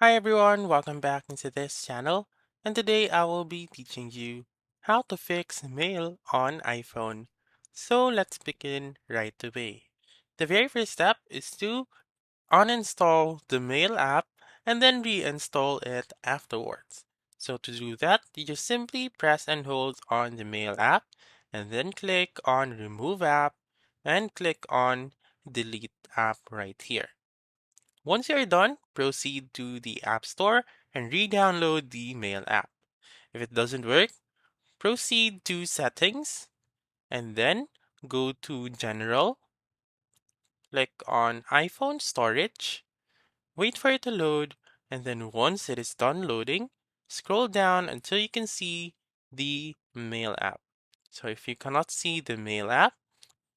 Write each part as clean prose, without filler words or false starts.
Hi everyone, welcome back into this channel, and today I will be teaching you how to fix mail on iPhone. So let's begin right away. The very first step is to uninstall the mail app and then reinstall it afterwards. So to do that, you just simply press and hold on the mail app and then click on remove app and click on delete app right here. Once you're done, proceed to the App Store and re-download the Mail app. If it doesn't work, proceed to Settings and then go to General, click on iPhone Storage, wait for it to load, and then once it is done loading, scroll down until you can see the Mail app. So if you cannot see the Mail app,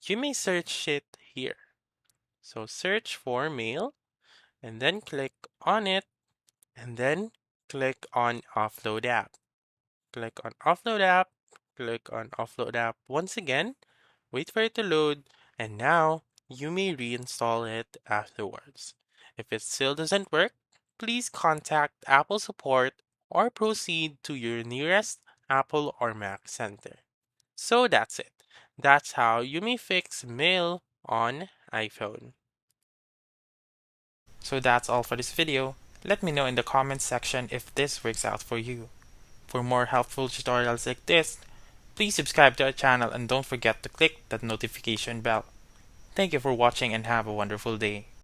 you may search it here. So search for Mail and then click on it and then click on Offload App. Click on Offload App, click on Offload App once again, wait for it to load, and now you may reinstall it afterwards. If it still doesn't work, please contact Apple support or proceed to your nearest Apple or Mac center. So that's it. That's how you may fix mail on iPhone. So that's all for this video. Let me know in the comments section if this works out for you. For more helpful tutorials like this, please subscribe to our channel and don't forget to click that notification bell. Thank you for watching and have a wonderful day.